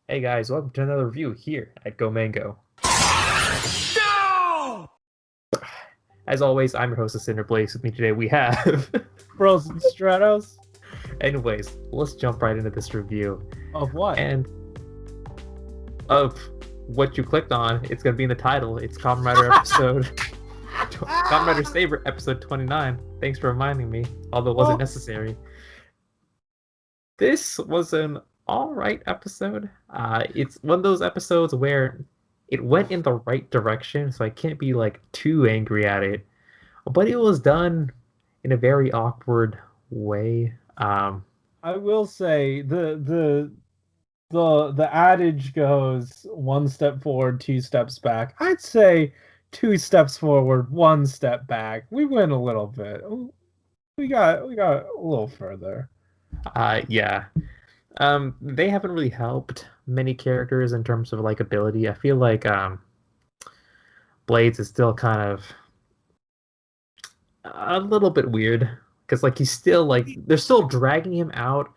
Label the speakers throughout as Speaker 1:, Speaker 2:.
Speaker 1: Hey guys, welcome to another review here at Go Mango.
Speaker 2: No!
Speaker 1: As always, I'm your host, Cinder Blaze. With me today we have.
Speaker 3: Frozen Stratos
Speaker 1: Anyways, let's jump right into this review.
Speaker 3: of what?
Speaker 1: And of what you clicked on, it's going to be in the title. It's Kamen Rider episode. Kamen Rider Saber episode 29. Thanks for reminding me, although it wasn't necessary. This was an alright episode. It's one of those episodes where it went in the right direction, so I can't be like too angry at it. But it was done in a very awkward way.
Speaker 3: I will say the adage goes one step forward, two steps back. I'd say two steps forward, one step back. We went a little bit. We got a little further.
Speaker 1: Yeah. They haven't really helped many characters in terms of likability. I feel like Blades is still kind of a little bit weird because like he's still like they're still dragging him out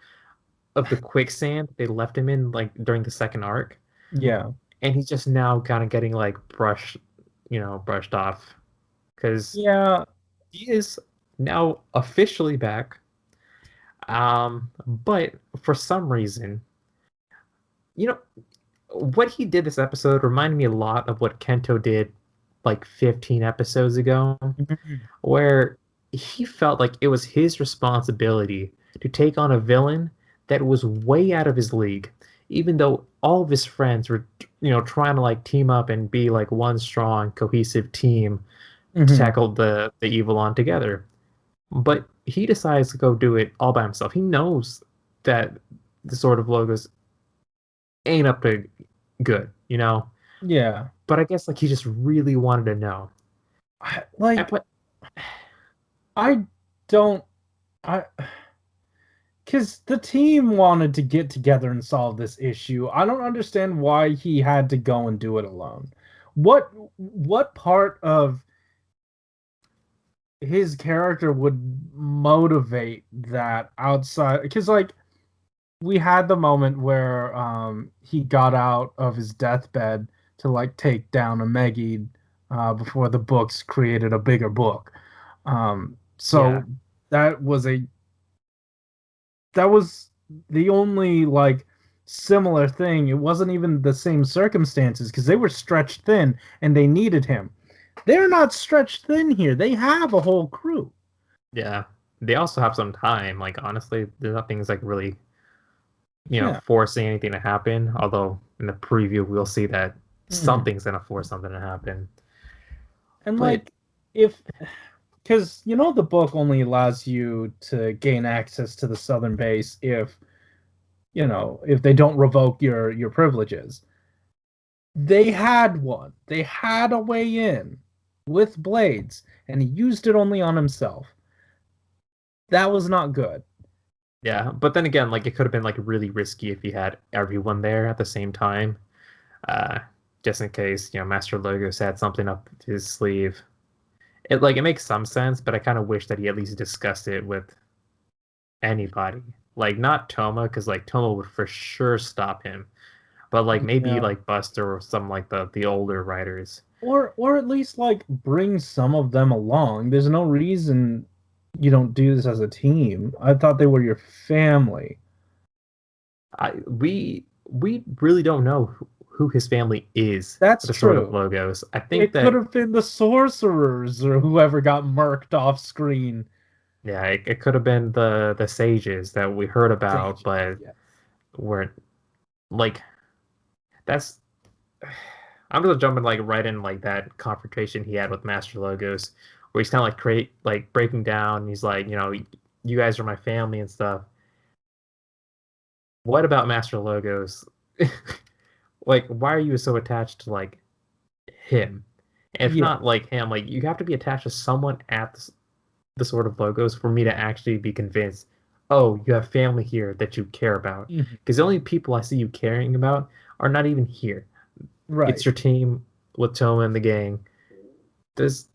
Speaker 1: of the quicksand they left him in like during the second arc,
Speaker 3: Yeah.
Speaker 1: and he's just now kind of getting like brushed off because
Speaker 3: Yeah.
Speaker 1: he is now officially back. But for some reason, you know, what he did this episode reminded me a lot of what Kento did like 15 episodes ago, where he felt like it was his responsibility to take on a villain that was way out of his league, even though all of his friends were, trying to like team up and be like one strong, cohesive team to tackle the evil on together. But he decides to go do it all by himself. He knows that the Sword of Logos ain't up to good.
Speaker 3: Yeah.
Speaker 1: But I guess like he just really wanted to know. But
Speaker 3: I don't I because the team wanted to get together and solve this issue. I don't understand why he had to go and do it alone. What part of his character would motivate that outside? Because like we had the moment where he got out of his deathbed to like take down a Megid before the books created a bigger book. So
Speaker 1: yeah,
Speaker 3: that was a that was the only like similar thing. It wasn't even the same circumstances because they were stretched thin and they needed him. They're not stretched thin here. They have a whole crew.
Speaker 1: yeah. They also have some time. Like honestly, there's nothing's like really,
Speaker 3: Yeah.
Speaker 1: forcing anything to happen. Although in the preview we'll see that something's gonna force something to happen.
Speaker 3: And
Speaker 1: But
Speaker 3: like if because the book only allows you to gain access to the southern base if they don't revoke your privileges. They had one. They had a way in with blades, and he used it only on himself. That was not good.
Speaker 1: yeah, but then again, like it could have been like really risky if you had everyone there at the same time. Uh, just in case, Master Logos had something up his sleeve. It makes some sense, but I kind of wish that he at least discussed it with anybody. Like not Toma, because like Toma would for sure stop him. But like maybe
Speaker 3: Yeah.
Speaker 1: like Buster or some like the older writers.
Speaker 3: Or at least like bring some of them along. There's no reason you don't do this as a team. I thought they were your family.
Speaker 1: We really don't know who his family is for
Speaker 3: That's
Speaker 1: the Sword of
Speaker 3: true.
Speaker 1: Logos. I think
Speaker 3: It could
Speaker 1: that
Speaker 3: have been the sorcerers or whoever got murked off screen.
Speaker 1: yeah, it could have been the sages that we heard about,
Speaker 3: Sages,
Speaker 1: but
Speaker 3: yes.
Speaker 1: weren't like that's I'm just jumping like right in like that confrontation he had with Master Logos, where he's kind of like create like breaking down. And he's like, you guys are my family and stuff. What about Master Logos? Like, why are you so attached to like him? And if
Speaker 3: Yeah.
Speaker 1: not like him, like you have to be attached to someone at the Sword of Logos for me to actually be convinced. Oh, you have family here that you care about.
Speaker 3: Mhm.
Speaker 1: Because the only people I see you caring about are not even here. It's
Speaker 3: Right.
Speaker 1: your team with Toma and the gang. There's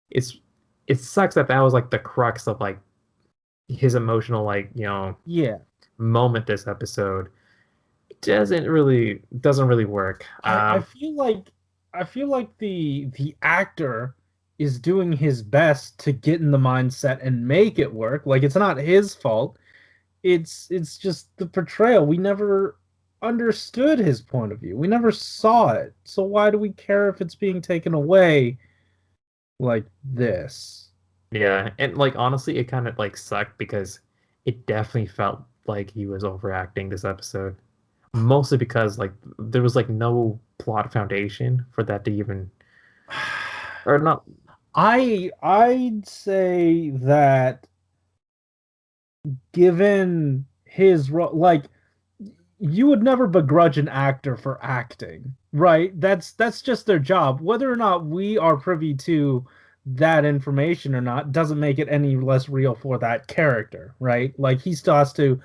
Speaker 1: it's it sucks that that was like the crux of like his emotional like
Speaker 3: Yeah.
Speaker 1: moment this episode. doesn't really work.
Speaker 3: I feel like the actor is doing his best to get in the mindset and make it work. Like it's not his fault. It's just the portrayal. We never understood his point of view. We never saw it. So why do we care if it's being taken away like this?
Speaker 1: Yeah, and like honestly, it kind of like sucked because it definitely felt like he was overacting this episode. Mostly because like there was like no plot foundation for that to even or not.
Speaker 3: I'd say that given his role, like you would never begrudge an actor for acting, right? That's just their job. Whether or not we are privy to that information or not doesn't make it any less real for that character, right? Like he still has to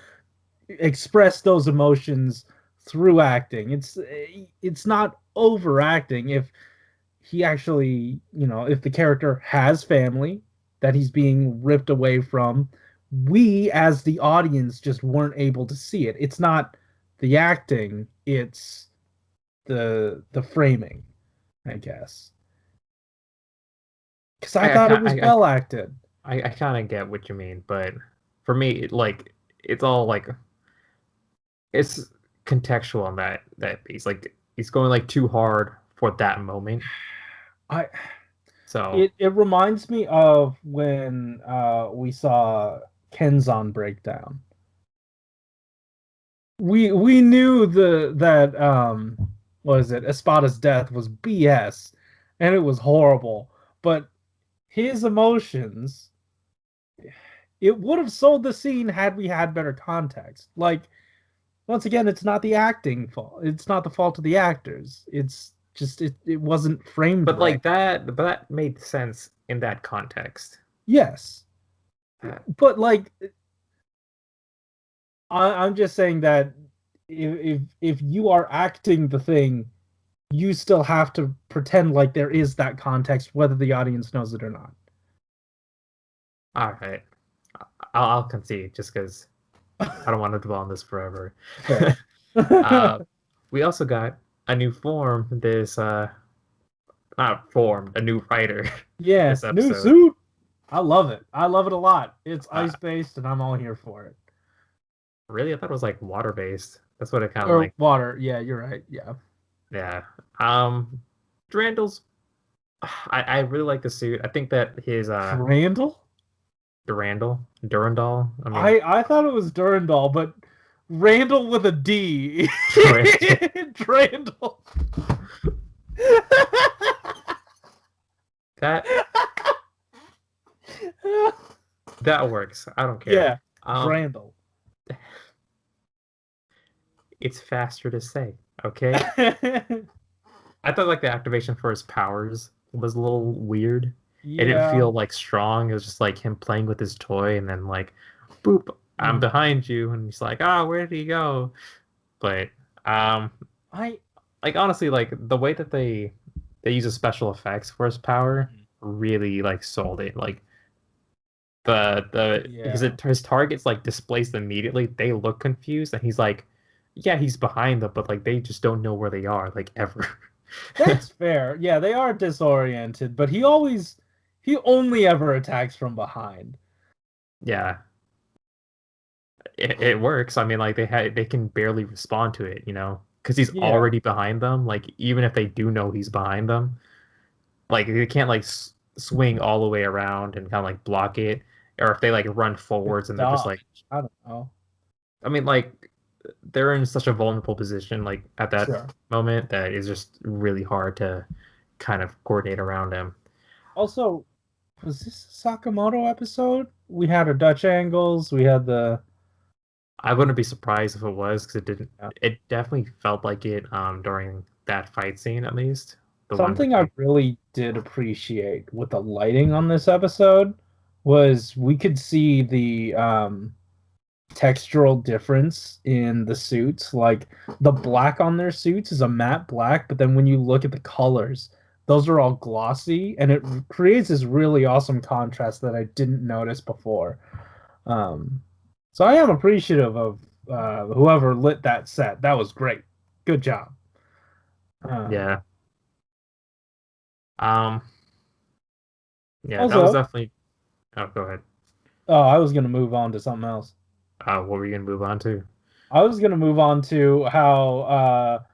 Speaker 3: express those emotions through acting. It's not overacting if he actually, if the character has family that he's being ripped away from, we as the audience just weren't able to see it. It's not the acting, it's the framing, I guess. Because I
Speaker 1: I I
Speaker 3: thought it
Speaker 1: ca-
Speaker 3: was well acted.
Speaker 1: I kind of get what you mean, but for me, like it's all like it's contextual on that piece. Like he's going like too hard for that moment.
Speaker 3: I
Speaker 1: So
Speaker 3: it reminds me of when we saw Kenzan breakdown. We knew that what is it? Espada's death was BS and it was horrible, but his emotions, it would have sold the scene had we had better context. Like once again, it's not the acting fault. It's not the fault of the actors. It's just it wasn't framed
Speaker 1: but
Speaker 3: right.
Speaker 1: like that made sense in that context.
Speaker 3: Yes.
Speaker 1: Uh,
Speaker 3: But like I'm just saying that if you are acting the thing, you still have to pretend like there is that context, whether the audience knows it or not.
Speaker 1: all right, I'll concede just because I don't want to dwell on this forever.
Speaker 3: Fair.
Speaker 1: uh, we also got a new form. This not form, a new writer.
Speaker 3: Yeah,
Speaker 1: This
Speaker 3: new
Speaker 1: episode.
Speaker 3: suit. I love it. I love it a lot. It's
Speaker 1: Uh,
Speaker 3: ice based, and I'm all here for it.
Speaker 1: really, I thought it was like water based. That's what it kind of
Speaker 3: Or
Speaker 1: like.
Speaker 3: water. Yeah, you're right. Yeah.
Speaker 1: Yeah. Durandal's. I really like the suit. I think that his
Speaker 3: Randall?
Speaker 1: Durandal. I mean
Speaker 3: I thought it was Durandal, but Randall with a D.
Speaker 1: Durandal.
Speaker 3: Randall.
Speaker 1: That that works. I don't care.
Speaker 3: Yeah,
Speaker 1: Um,
Speaker 3: Randall.
Speaker 1: it's faster to say. Okay. I thought like the activation for his powers was a little weird. It didn't
Speaker 3: Yeah.
Speaker 1: feel like strong. It was just like him playing with his toy and then like, boop, I'm
Speaker 3: Mm.
Speaker 1: behind you, and he's like, oh, where did he go? But um,
Speaker 3: I
Speaker 1: like honestly, like the way that they use the special effects for his power
Speaker 3: Mhm.
Speaker 1: really like sold it. Like the because
Speaker 3: Yeah.
Speaker 1: his targets like displaced immediately. They look confused, and he's like, yeah, he's behind them, but like they just don't know where they are, like ever.
Speaker 3: That's fair. Yeah, they are disoriented, but he only ever attacks from behind.
Speaker 1: Yeah, it works. I mean, like they can barely respond to it, because he's
Speaker 3: Yeah.
Speaker 1: already behind them. Like even if they do know he's behind them, like they can't like swing all the way around and kind of like block it, or if they like run
Speaker 3: It's
Speaker 1: forwards and they're just
Speaker 3: dodge.
Speaker 1: like,
Speaker 3: I don't know.
Speaker 1: I mean, like they're in such a vulnerable position, like at that
Speaker 3: Sure.
Speaker 1: moment, that is just really hard to kind of coordinate around him.
Speaker 3: Also, was this a Sakamoto episode? We had our Dutch angles. We had the
Speaker 1: I wouldn't be surprised if it was because it didn't.
Speaker 3: yeah.
Speaker 1: It definitely felt like it during that fight scene, at least the one
Speaker 3: Something I
Speaker 1: between.
Speaker 3: really did appreciate with the lighting on this episode was we could see the textural difference in the suits. Like the black on their suits is a matte black, but then when you look at the colors, those are all glossy, and it creates this really awesome contrast that I didn't notice before. Um, so I am appreciative of whoever lit that set. That was great. Good job.
Speaker 1: Yeah. Um. Yeah, that was
Speaker 3: Also,
Speaker 1: definitely. Oh, go ahead.
Speaker 3: oh, I was gonna move on to something else.
Speaker 1: What were you gonna move on to?
Speaker 3: I was gonna move on to how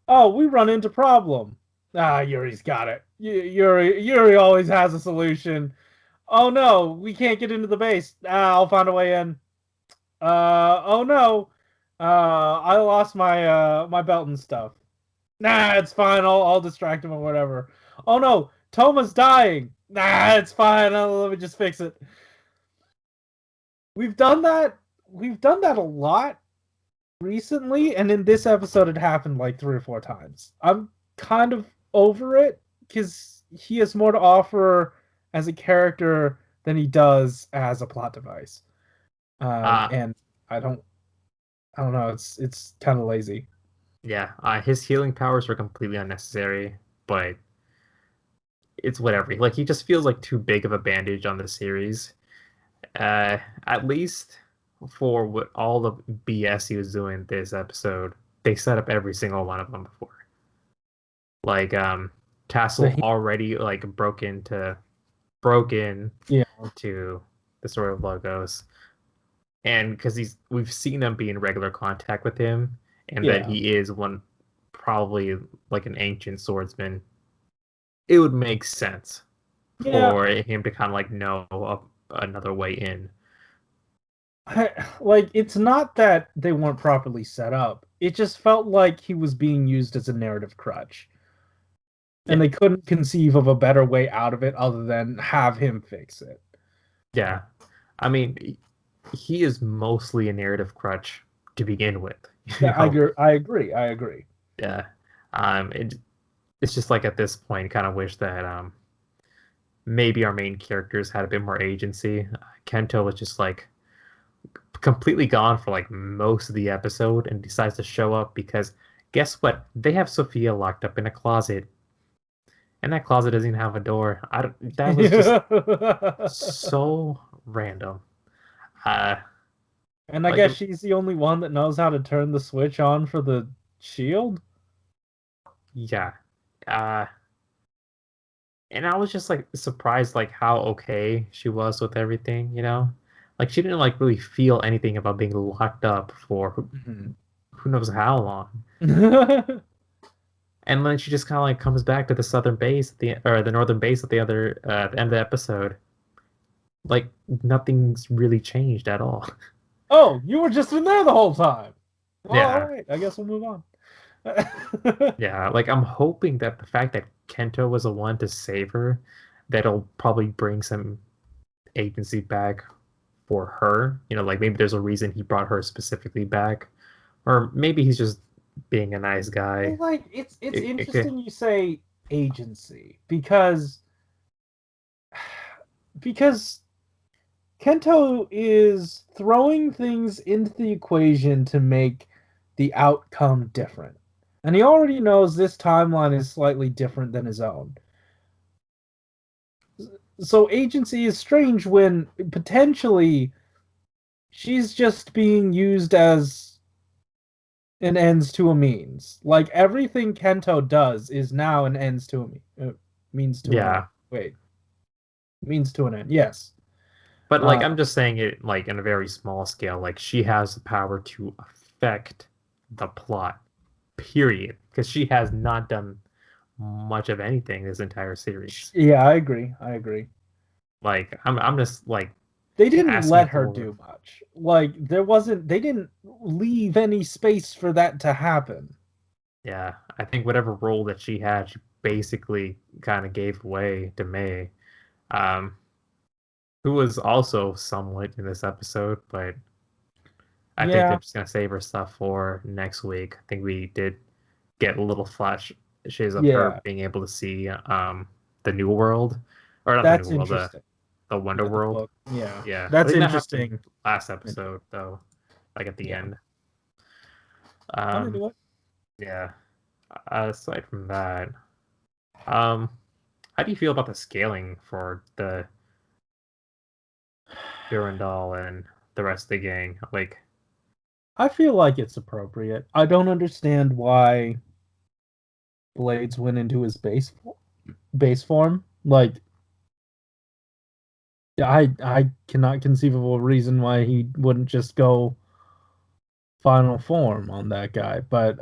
Speaker 3: oh, we run into problem. Ah, Yuri's got it. Yuri always has a solution. Oh no, we can't get into the base. Ah, I'll find a way in. Oh no. I lost my belt and stuff. Nah, it's fine. I'll distract him or whatever. Oh no, Toma's dying. Nah, it's fine. Let me just fix it. We've done that. We've done that a lot recently, and in this episode, it happened like 3 or 4 times. I'm kind of over it because he has more to offer as a character than he does as a plot device.
Speaker 1: Uh,
Speaker 3: And I don't, I don't know. It's kind of lazy.
Speaker 1: yeah. His healing powers were completely unnecessary, but it's whatever. Like he just feels like too big of a bandage on the series. At least for what all the BS he was doing this episode, they set up every single one of them before. Like
Speaker 3: The
Speaker 1: Tassel already like broke in
Speaker 3: yeah
Speaker 1: to the story of Logos, and because we've seen him be in regular contact with him, and that
Speaker 3: yeah
Speaker 1: he is one probably like an ancient swordsman, it would make sense
Speaker 3: yeah.
Speaker 1: for him to kind of like know another way in.
Speaker 3: Like it's not that they weren't properly set up. It just felt like he was being used as a narrative crutch, and
Speaker 1: Yeah,
Speaker 3: they couldn't conceive of a better way out of it other than have him fix it.
Speaker 1: yeah. I mean, he is mostly a narrative crutch to begin with. You
Speaker 3: Yeah, I
Speaker 1: know,
Speaker 3: agree. I agree. I agree.
Speaker 1: yeah. It, it's just like at this point, kind of wish that maybe our main characters had a bit more agency. Kento was just like completely gone for like most of the episode and decides to show up because guess what? They have Sophia locked up in a closet, and that closet doesn't even have a door. I don't, that was just so random. Uh,
Speaker 3: And I
Speaker 1: like
Speaker 3: guess she's the only one that knows how to turn the switch on for the shield.
Speaker 1: yeah. Uh, and I was just like surprised like how okay she was with everything, you know? Like she didn't like really feel anything about being locked up for
Speaker 3: Mhm.
Speaker 1: who knows how long. And then she just kind of like comes back to the southern base at the or the northern base at the end of the episode. Like nothing's really changed at all.
Speaker 3: Oh, you were just in there the whole time. Well, all
Speaker 1: Yeah.
Speaker 3: right. I guess we'll move on.
Speaker 1: Yeah, like I'm hoping that the fact that Kento was the one to save her, that'll probably bring some agency back for her. You know, like maybe there's a reason he brought her specifically back, or maybe he's just being a nice
Speaker 3: Well,
Speaker 1: guy.
Speaker 3: like it's
Speaker 1: It could,
Speaker 3: interesting you say agency because Kento is throwing things into the equation to make the outcome different. And he already knows this timeline is slightly different than his own. So agency is strange when potentially she's just being used as an ends to a means. Like everything Kento does is now an ends to a means to an end.
Speaker 1: yeah.
Speaker 3: Wait, means to an end. Yes.
Speaker 1: But like
Speaker 3: Uh,
Speaker 1: I'm just saying it like in a very small scale. Like she has the power to affect the plot, period. Because she has not done much of anything this entire series.
Speaker 3: yeah, I agree. I agree.
Speaker 1: Like I'm just like
Speaker 3: They didn't
Speaker 1: asking
Speaker 3: let her
Speaker 1: for
Speaker 3: do much. Like there wasn't they didn't leave any space for that to happen.
Speaker 1: yeah. I think whatever role that she had, she basically kind of gave away to May, um, who was also somewhat in this episode, but I think they're
Speaker 3: Yeah,
Speaker 1: just gonna save her stuff for next week. I think we did get a little flashes of her
Speaker 3: yeah.
Speaker 1: being able to see the new world, or not the new
Speaker 3: That's
Speaker 1: world,
Speaker 3: interesting.
Speaker 1: the Wonder
Speaker 3: Yeah, the
Speaker 1: World.
Speaker 3: book. Yeah.
Speaker 1: Yeah, I
Speaker 3: That's
Speaker 1: think that happened
Speaker 3: interesting.
Speaker 1: last episode though, like at the
Speaker 3: Yeah.
Speaker 1: end.
Speaker 3: I'm
Speaker 1: Um,
Speaker 3: into it.
Speaker 1: yeah. Aside from that, um, how do you feel about the scaling for the Durandal and the rest of the gang? Like,
Speaker 3: I feel like it's appropriate. I don't understand why Blades went into his base form. Like, I cannot conceive of a reason why he wouldn't just go final form on that guy. But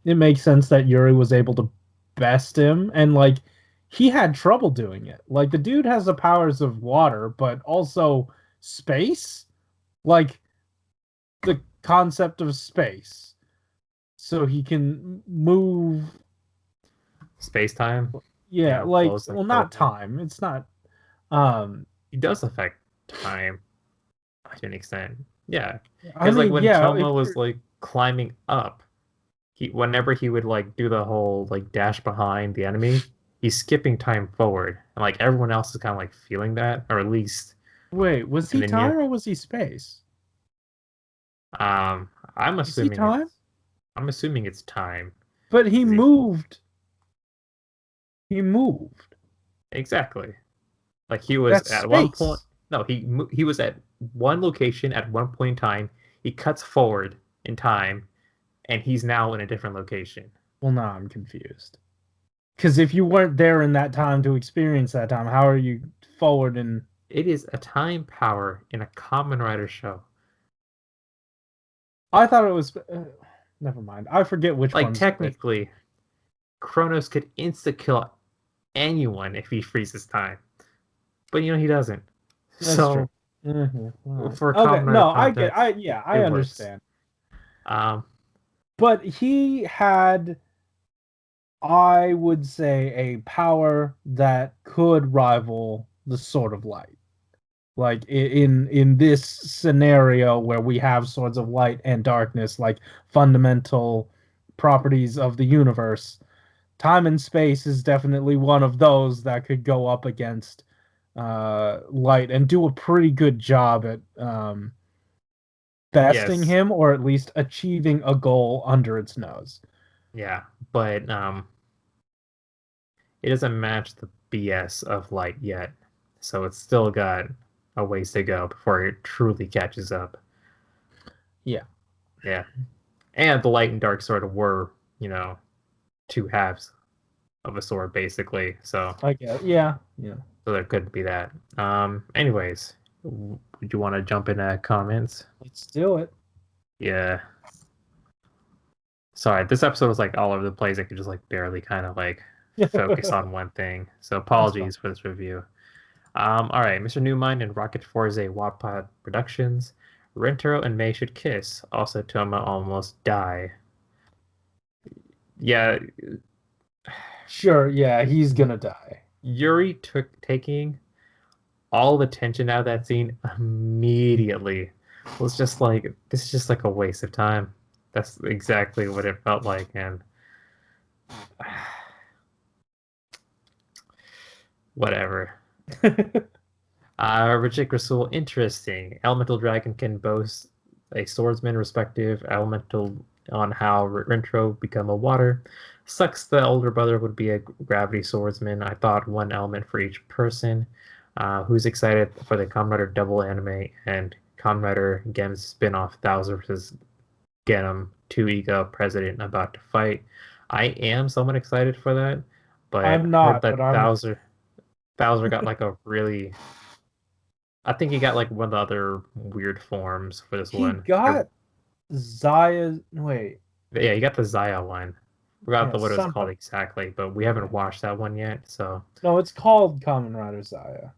Speaker 3: it makes sense that Yuri was able to best him, and like he had trouble doing it. Like the dude has the powers of water, but also space. Like the concept of space. So he can move.
Speaker 1: Space time,
Speaker 3: Yeah, like,
Speaker 1: flows like
Speaker 3: well, not
Speaker 1: further.
Speaker 3: time. It's not. Um,
Speaker 1: He does affect time to an extent. Yeah,
Speaker 3: I
Speaker 1: because like
Speaker 3: mean,
Speaker 1: when
Speaker 3: yeah,
Speaker 1: Toma
Speaker 3: if
Speaker 1: was
Speaker 3: you're
Speaker 1: like climbing up, whenever he would like do the whole like dash behind the enemy, he's skipping time forward, and like everyone else is kind of like feeling that, or at least
Speaker 3: wait, was
Speaker 1: in
Speaker 3: he
Speaker 1: the
Speaker 3: time
Speaker 1: near.
Speaker 3: or was he space?
Speaker 1: I'm
Speaker 3: Is he
Speaker 1: assuming
Speaker 3: time?
Speaker 1: it's time.
Speaker 3: But he
Speaker 1: 'Cause
Speaker 3: moved. He moved.
Speaker 1: exactly. Like he was
Speaker 3: That's
Speaker 1: at one point.
Speaker 3: space.
Speaker 1: No, he was at one location at one point in time. He cuts forward in time, and he's now in a different location.
Speaker 3: Well, now I'm confused. Because if you weren't there in that time to experience that time, how are you forward and?
Speaker 1: It is a time power in a Kamen Rider show.
Speaker 3: I thought it was. Never mind. I forget which
Speaker 1: Like
Speaker 3: one's which.
Speaker 1: technically, Kronos could insta kill anyone if he freezes time, but he doesn't.
Speaker 3: That's true.
Speaker 1: So
Speaker 3: Right.
Speaker 1: for
Speaker 3: Okay.
Speaker 1: Kamen Rider
Speaker 3: No, I get.
Speaker 1: context,
Speaker 3: Yeah,
Speaker 1: it
Speaker 3: I
Speaker 1: works.
Speaker 3: understand.
Speaker 1: Um,
Speaker 3: But he had, I would say, a power that could rival the Sword of Light. Like in this scenario where we have swords of light and darkness, like fundamental properties of the universe, time and space is definitely one of those that could go up against light and do a pretty good job at besting
Speaker 1: yes,
Speaker 3: him, or at least achieving a goal under its nose.
Speaker 1: yeah, but it doesn't match the BS of light yet, so it's still got a ways to go before it truly catches up.
Speaker 3: Yeah.
Speaker 1: Yeah, and the light and dark sort of were, two halves of a sword basically.
Speaker 3: I guess. Yeah. Yeah.
Speaker 1: So there could be that. Anyways, would you want to jump into comments?
Speaker 3: Let's do it.
Speaker 1: Yeah. Sorry, this episode was like all over the place. I could just like barely kind of like focus on one thing. So
Speaker 3: That's fine.
Speaker 1: apologies for this review. All right, Mr. Newmind and Rocket Forze Wattpod Productions. Rentaro and May should kiss. Also, Toma almost die. Yeah,
Speaker 3: Sure. Yeah, he's gonna die.
Speaker 1: Yuri took taking all the tension out of that scene immediately. It was just like this is just like a waste of time. That's exactly what it felt like, and whatever. Rajik Rasul, interesting. Elemental Dragon can boast a swordsman respective elemental on how Rentro become a water. Sucks the older brother would be a gravity swordsman. I thought one element for each person. Who's excited for the Kamen Rider double anime and Kamen Rider Gem's spin-off Thouser versus Genom 2 Ego President about to fight? I am somewhat excited for that, but
Speaker 3: I'm
Speaker 1: I heard
Speaker 3: not,
Speaker 1: that
Speaker 3: but I'm.
Speaker 1: Thouser got like a really I think he got like one of the other weird forms for this
Speaker 3: He
Speaker 1: one. I,
Speaker 3: got Zaya. Wait.
Speaker 1: yeah, you got the Zaya one. Forgot
Speaker 3: Yeah,
Speaker 1: what it was called
Speaker 3: something.
Speaker 1: exactly, but we haven't
Speaker 3: Yeah.
Speaker 1: watched that one yet. So
Speaker 3: No, it's called Kamen Rider Zaya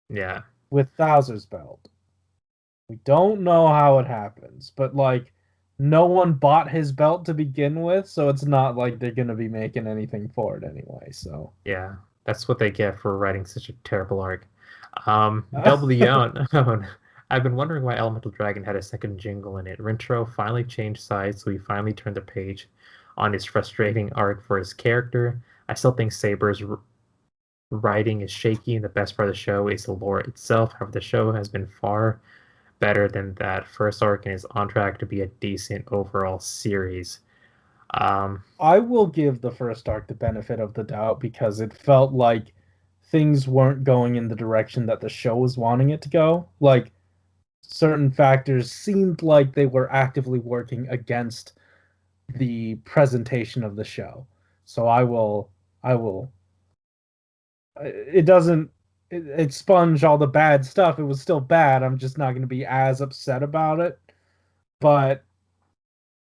Speaker 1: yeah,
Speaker 3: with Thouser's belt. We don't know how it happens, but like no one bought his belt to begin with, so it's not like they're gonna be making anything for it anyway. So
Speaker 1: yeah, that's what they get for writing such a terrible arc. Double the Unknown. I've been wondering why Elemental Dragon had a second jingle in it. Rintro finally changed sides, so he finally turned the page on his frustrating arc for his character. I still think Saber's writing is shaky, and the best part of the show is the lore itself. However, the show has been far better than that first arc and is on track to be a decent overall series. Um,
Speaker 3: I will give the first arc the benefit of the doubt because it felt like things weren't going in the direction that the show was wanting it to go. Like certain factors seemed like they were actively working against the presentation of the show. So I will. It doesn't. It expunged all the bad stuff. It was still bad. I'm just not going to be as upset about it. But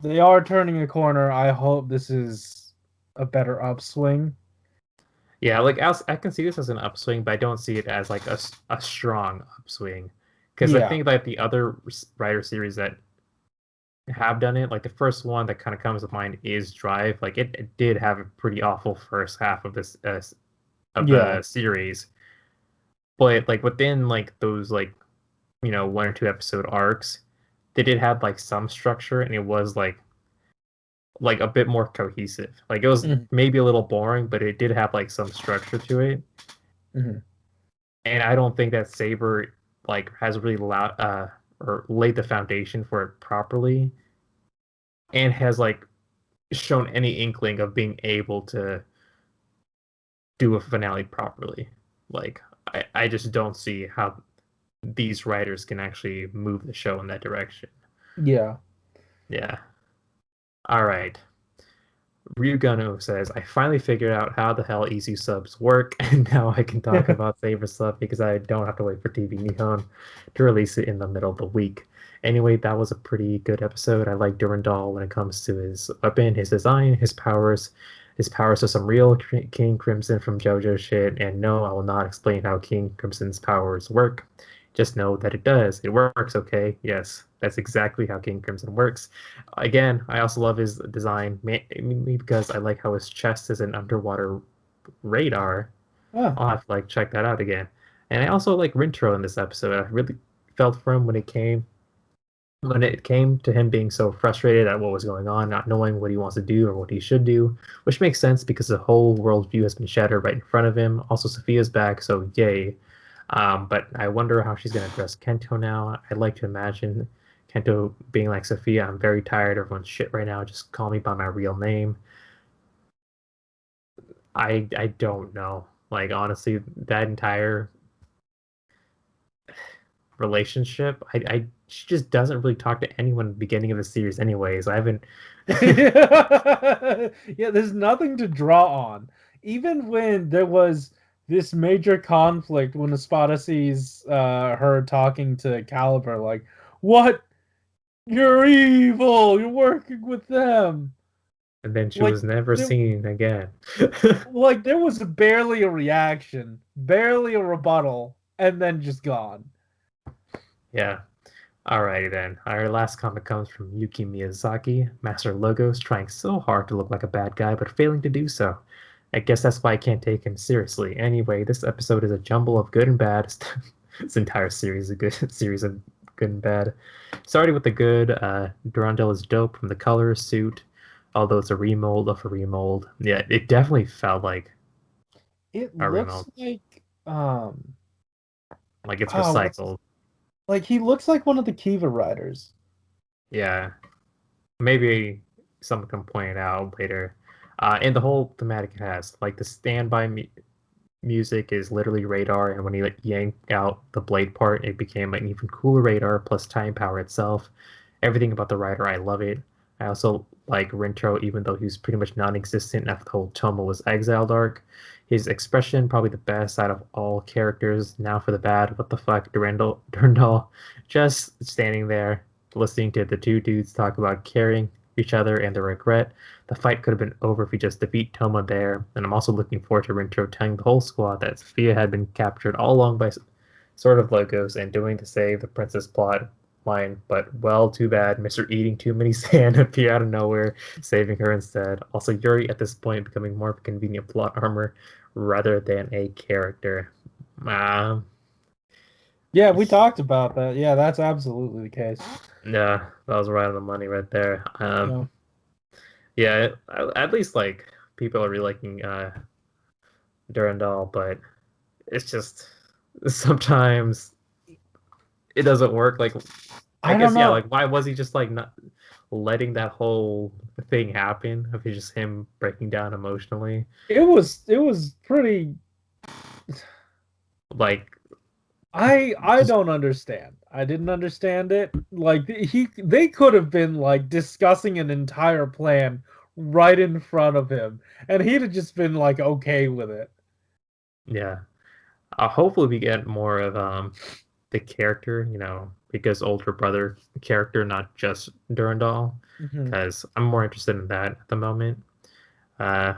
Speaker 3: they are turning a corner. I hope this is a better upswing.
Speaker 1: Yeah, like I can see this as an upswing, but I don't see it as like a strong upswing. Because I
Speaker 3: Yeah.
Speaker 1: think like the other writer series that have done it, like the first one that kind of comes to mind is Drive. Like it did have a pretty awful first half of this of
Speaker 3: Yeah.
Speaker 1: the series, but like within like those like 1 or 2 episode arcs, they did have like some structure, and it was like a bit more cohesive. Like it was
Speaker 3: Mm-hmm.
Speaker 1: maybe a little boring, but it did have like some structure to it.
Speaker 3: Mm-hmm.
Speaker 1: And I don't think that Saber like has really or laid the foundation for it properly, and has like shown any inkling of being able to do a finale properly. Like I just don't see how these writers can actually move the show in that direction.
Speaker 3: Yeah.
Speaker 1: Yeah. All right. Ryugano says, I finally figured out how the hell easy subs work, and now I can talk about Saber stuff because I don't have to wait for TV Nihon to release it in the middle of the week. Anyway, that was a pretty good episode. I like Durandal when it comes to his weapon, his design, his powers. His powers are some real King Crimson from JoJo shit, and no, I will not explain how King Crimson's powers work. Just know that it does. It works, okay? Yes, that's exactly how King Crimson works. Again, I also love his design, mainly because I like how his chest is an underwater radar.
Speaker 3: Ah.
Speaker 1: I'll have to like check that out again. And I also like Rintro in this episode. I really felt for him when it came to him being so frustrated at what was going on, not knowing what he wants to do or what he should do, which makes sense because the whole worldview has been shattered right in front of him. Also, Sophia's back, so yay. But I wonder how she's going to address Kento now. I'd like to imagine Kento being like, Sophia, I'm very tired. Everyone's shit right now. Just call me by my real name. I don't know. Like honestly, that entire relationship, I she just doesn't really talk to anyone at the beginning of the series anyways. I haven't
Speaker 3: Yeah, there's nothing to draw on. Even when there was this major conflict when Espada sees her talking to Caliber, like, what? You're evil! You're working with them!
Speaker 1: and then she
Speaker 3: Like
Speaker 1: was never
Speaker 3: there
Speaker 1: seen again.
Speaker 3: like there was barely a reaction, barely a rebuttal, and then just gone.
Speaker 1: Yeah. Alrighty then. Our last comment comes from Yuki Miyazaki, Master Logos, trying so hard to look like a bad guy, but failing to do so. I guess that's why I can't take him seriously. Anyway, this episode is a jumble of good and bad. This entire series is a good series of good and bad. Starting with the good, Durandal is dope from the color, suit, although it's a remold of a remold. Yeah, it definitely felt like
Speaker 3: It
Speaker 1: a
Speaker 3: looks
Speaker 1: remold. Like it's
Speaker 3: what's
Speaker 1: recycled.
Speaker 3: like he looks like one of the Kiva riders.
Speaker 1: Yeah. Maybe someone can point it out later. And the whole thematic it has, like the music is literally radar, and when you like yank out the blade part, it became an even cooler radar plus time power itself. Everything about the rider, I love it. I also like Rintro, even though he was pretty much non-existent after the whole Tomo was exiled arc. His expression, probably the best out of all characters. Now for the bad, what the fuck, Durandal, just standing there, listening to the two dudes talk about caring each other and the regret. The fight could have been over if we just defeat Toma there, and I'm also looking forward to Rintro telling the whole squad that Sophia had been captured all along by sort of Logos and doing to save the princess plot line, but well, too bad. Mr. Eating Too Many Sand appear out of nowhere, saving her instead. Also, Yuri at this point becoming more of a convenient plot armor rather than a character. Um,
Speaker 3: Yeah, we talked about that. Yeah, that's absolutely the case.
Speaker 1: yeah, that was right on the money right there.
Speaker 3: Yeah.
Speaker 1: Yeah, at least like people are really liking Durandal, but it's just sometimes it doesn't work. Like I
Speaker 3: I don't
Speaker 1: guess yeah,
Speaker 3: know.
Speaker 1: like why was he just like not letting that whole thing happen of just him breaking down emotionally?
Speaker 3: It was pretty
Speaker 1: Like
Speaker 3: I don't understand. I didn't understand it. Like they could have been like discussing an entire plan right in front of him, and he'd have just been like okay with it.
Speaker 1: Yeah. Hopefully we get more of the character, because older brother character, not just Durandal,
Speaker 3: Mhm.
Speaker 1: because I'm more interested in that at the moment. Uh,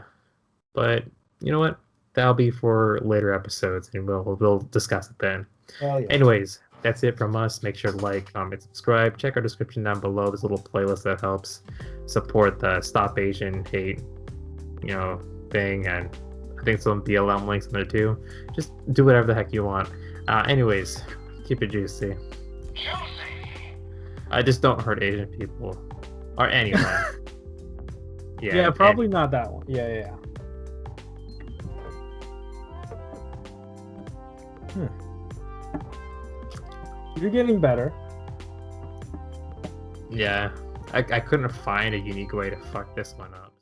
Speaker 1: but you know what? That'll be for later episodes, and we'll discuss it then.
Speaker 3: Well, yeah.
Speaker 1: Anyways, that's it from us. Make sure to like, comment, subscribe. Check our description down below. There's a little playlist that helps support the Stop Asian Hate, thing, and I think some BLM links in there too. Just do whatever the heck you want. Anyways, keep it juicy. I just don't hurt Asian people or anyone.
Speaker 3: Yeah, probably not that one. Yeah. You're getting better.
Speaker 1: Yeah, I couldn't find a unique way to fuck this one up.